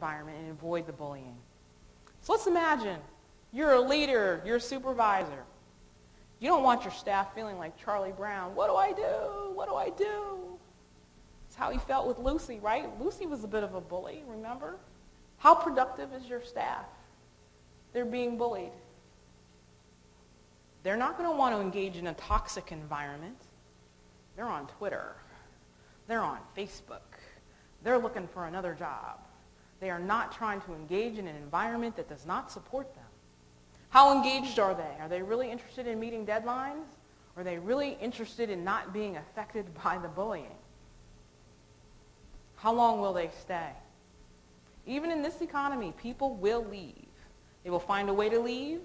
environment and avoid the bullying. So let's imagine you're a leader, you're a supervisor. You don't want your staff feeling like Charlie Brown. What do I do? What do I do? That's how he felt with Lucy, right? Lucy was a bit of a bully, remember? How productive is your staff? They're being bullied. They're not going to want to engage in a toxic environment. They're on Twitter. They're on Facebook. They're looking for another job. They are not trying to engage in an environment that does not support them. How engaged are they? Are they really interested in meeting deadlines? Or are they really interested in not being affected by the bullying? How long will they stay? Even in this economy, people will leave. They will find a way to leave,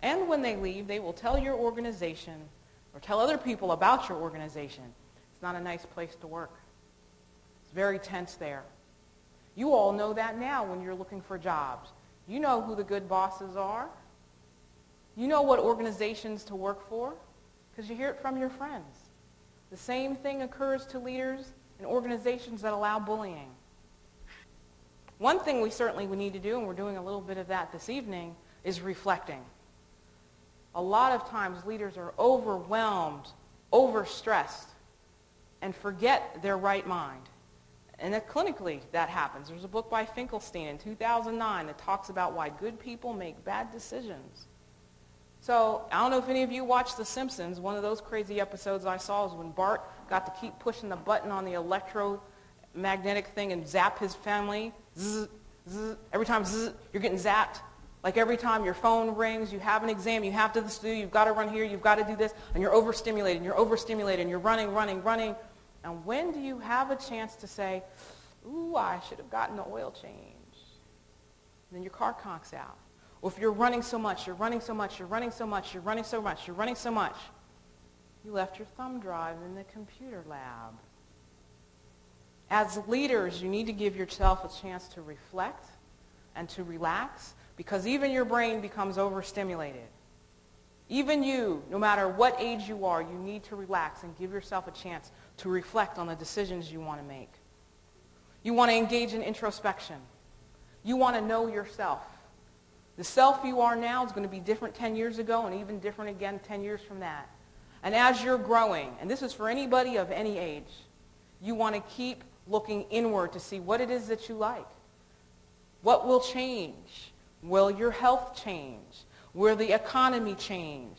and when they leave, they will tell your organization or tell other people about your organization. It's not a nice place to work. It's very tense there. You all know that now when you're looking for jobs. You know who the good bosses are. You know what organizations to work for because you hear it from your friends. The same thing occurs to leaders in organizations that allow bullying. One thing we certainly would need to do, and we're doing a little bit of that this evening, is reflecting. A lot of times leaders are overwhelmed, overstressed, and forget their right mind. And that clinically that happens. There's a book by Finkelstein in 2009 that talks about why good people make bad decisions. So I don't know if any of you watched The Simpsons. One of those crazy episodes I saw was when Bart got to keep pushing the button on the electromagnetic thing and zap his family. Zzz, zzz. Every time zzz, you're getting zapped. Like every time your phone rings, you have an exam, you have to do, you've got to run here, you've got to do this, and you're overstimulated, and you're running. And when do you have a chance to say, ooh, I should have gotten the oil change? And then your car conks out. Or if you're running so much, you left your thumb drive in the computer lab. As leaders, you need to give yourself a chance to reflect and to relax, because even your brain becomes overstimulated. Even you, no matter what age you are, you need to relax and give yourself a chance to reflect on the decisions you want to make. You want to engage in introspection. You want to know yourself. The self you are now is going to be different 10 years ago and even different again 10 years from that. And as you're growing, and this is for anybody of any age, you want to keep looking inward to see what it is that you like. What will change? Will your health change? Will the economy change?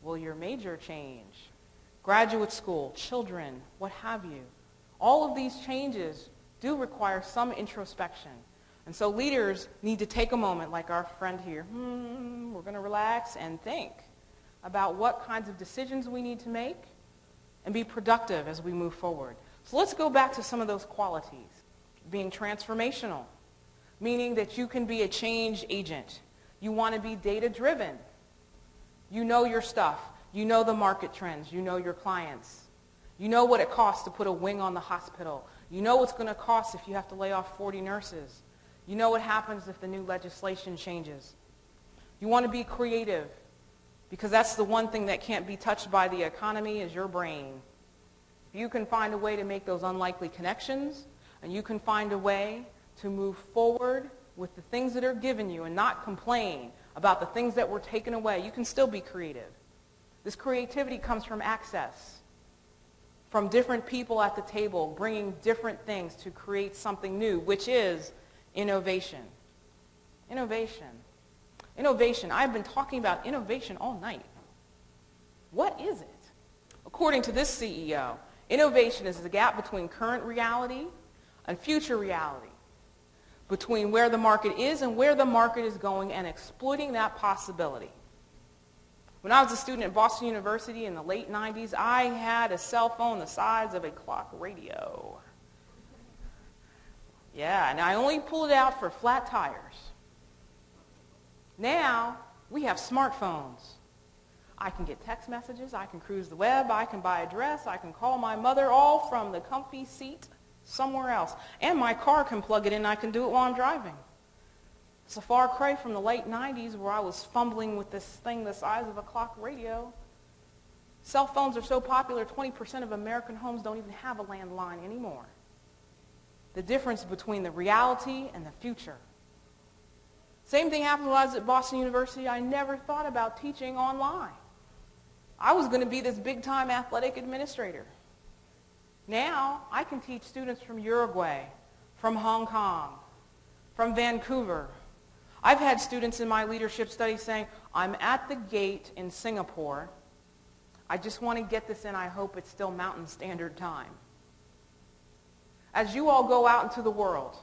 Will your major change? Graduate school, children, what have you. All of these changes do require some introspection. And so leaders need to take a moment, like our friend here. We're going to relax and think about what kinds of decisions we need to make and be productive as we move forward. So let's go back to some of those qualities. Being transformational, meaning that you can be a change agent. You want to be data-driven. You know your stuff. You know the market trends. You know your clients. You know what it costs to put a wing on the hospital. You know what's going to cost if you have to lay off 40 nurses. You know what happens if the new legislation changes. You want to be creative, because that's the one thing that can't be touched by the economy is your brain. If you can find a way to make those unlikely connections, and you can find a way to move forward with the things that are given you and not complain about the things that were taken away, you can still be creative. This creativity comes from access, from different people at the table bringing different things to create something new, which is innovation. Innovation. Innovation. I've been talking about innovation all night. What is it? According to this CEO, innovation is the gap between current reality and future reality, between where the market is and where the market is going, and exploiting that possibility. When I was a student at Boston University in the late 90s, I had a cell phone the size of a clock radio. Yeah, and I only pulled it out for flat tires. Now, we have smartphones. I can get text messages, I can cruise the web, I can buy a dress, I can call my mother, all from the comfy seat somewhere else. And my car can plug it in, I can do it while I'm driving. It's a far cry from the late 90s where I was fumbling with this thing the size of a clock radio. Cell phones are so popular, 20% of American homes don't even have a landline anymore. the difference between the reality and the future. Same thing happened when I was at Boston University. I never thought about teaching online. I was going to be this big-time athletic administrator. Now, I can teach students from Uruguay, from Hong Kong, from Vancouver. I've had students in my leadership study saying, I'm at the gate in Singapore. I just want to get this in. I hope it's still Mountain Standard Time. As you all go out into the world,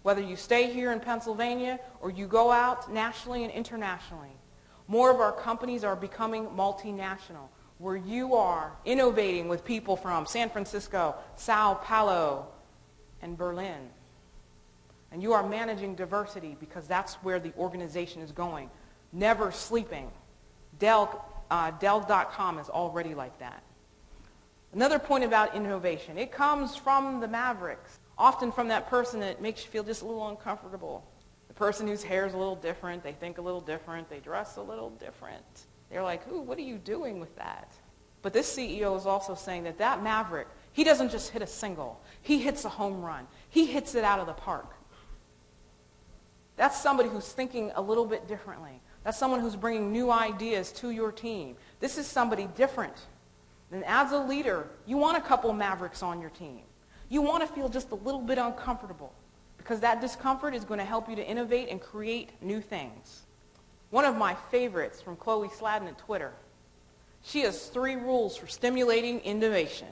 whether you stay here in Pennsylvania or you go out nationally and internationally, more of our companies are becoming multinational, where you are innovating with people from San Francisco, Sao Paulo, and Berlin. And you are managing diversity because that's where the organization is going. Never sleeping. Dell.com is already like that. Another point about innovation, it comes from the mavericks, often from that person that makes you feel just a little uncomfortable. The person whose hair is a little different, they think a little different, they dress a little different. They're like, ooh, what are you doing with that? But this CEO is also saying that that maverick, he doesn't just hit a single. He hits a home run. He hits it out of the park. That's somebody who's thinking a little bit differently. That's someone who's bringing new ideas to your team. This is somebody different. And as a leader, you want a couple mavericks on your team. You want to feel just a little bit uncomfortable because that discomfort is going to help you to innovate and create new things. One of my favorites from Chloe Sladden at Twitter. She has 3 rules for stimulating innovation.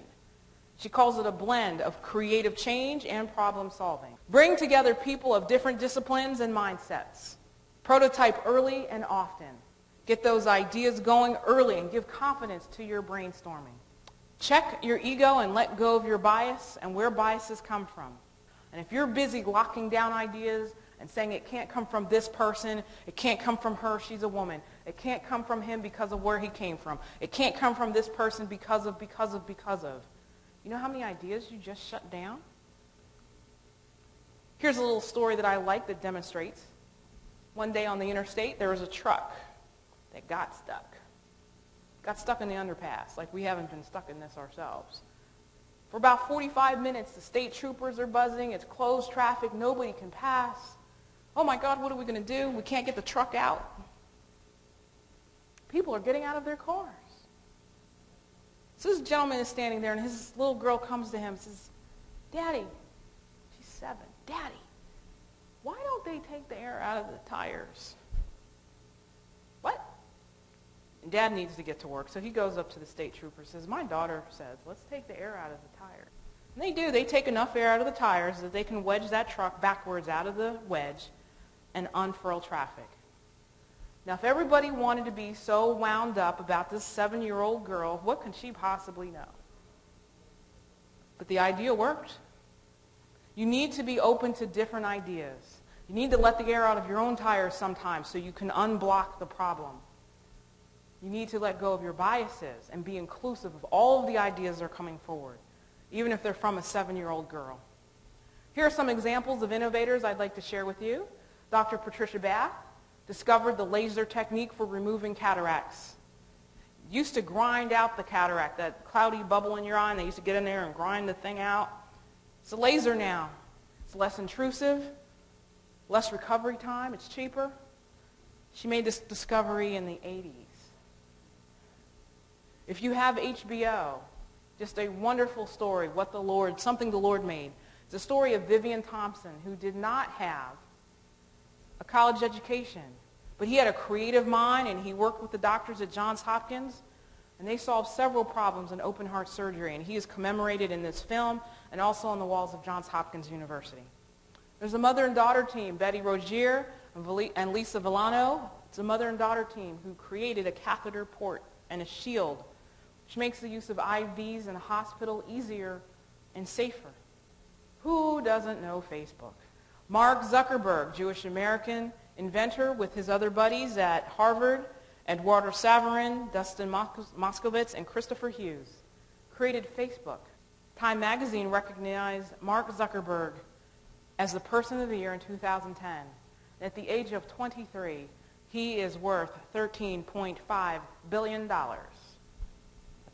She calls it a blend of creative change and problem solving. Bring together people of different disciplines and mindsets. Prototype early and often. Get those ideas going early and give confidence to your brainstorming. Check your ego and let go of your bias and where biases come from. And if you're busy locking down ideas and saying it can't come from this person, it can't come from her, she's a woman, it can't come from him because of where he came from, it can't come from this person because of. You know how many ideas you just shut down? Here's a little story that I like that demonstrates. One day on the interstate, there was a truck that got stuck. Got stuck in the underpass, like we haven't been stuck in this ourselves. For about 45 minutes, the state troopers are buzzing. It's closed traffic. Nobody can pass. Oh my God, what are we going to do? We can't get the truck out. People are getting out of their cars. So this gentleman is standing there, and his little girl comes to him and says, Daddy, she's 7, Daddy, why don't they take the air out of the tires? What? And Dad needs to get to work, so he goes up to the state trooper and says, my daughter says, let's take the air out of the tire. And they do. They take enough air out of the tires that they can wedge that truck backwards out of the wedge and unfurl traffic. Now, if everybody wanted to be so wound up about this 7-year-old girl, what can she possibly know? But the idea worked. You need to be open to different ideas. You need to let the air out of your own tires sometimes so you can unblock the problem. You need to let go of your biases and be inclusive of all of the ideas that are coming forward, even if they're from a 7-year-old girl. Here are some examples of innovators I'd like to share with you. Dr. Patricia Bath discovered the laser technique for removing cataracts. Used to grind out the cataract, that cloudy bubble in your eye, and they used to get in there and grind the thing out. It's a laser now. It's less intrusive, less recovery time, it's cheaper. She made this discovery in the 80s. If you have HBO, just a wonderful story, something the Lord made. It's a story of Vivian Thompson, who did not have a college education, but he had a creative mind, and he worked with the doctors at Johns Hopkins, and they solved several problems in open heart surgery, and he is commemorated in this film and also on the walls of Johns Hopkins University. There's a mother and daughter team, Betty Rogier and Lisa Villano. It's a mother and daughter team who created a catheter port and a shield, which makes the use of IVs in a hospital easier and safer. Who doesn't know Facebook? Mark Zuckerberg, Jewish-American inventor with his other buddies at Harvard, Eduardo Saverin, Dustin Moskovitz, and Christopher Hughes, created Facebook. Time magazine recognized Mark Zuckerberg as the Person of the Year in 2010. At the age of 23, he is worth $13.5 billion. A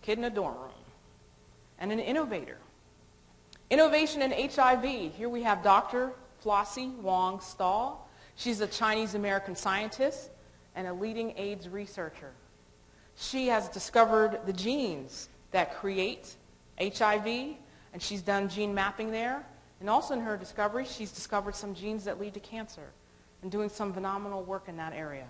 kid in a dorm room. And an innovator. Innovation in HIV. Here we have Dr. Flossie Wong Stahl. She's a Chinese-American scientist and a leading AIDS researcher. She has discovered the genes that create HIV, and she's done gene mapping there. And also in her discovery, she's discovered some genes that lead to cancer and doing some phenomenal work in that area.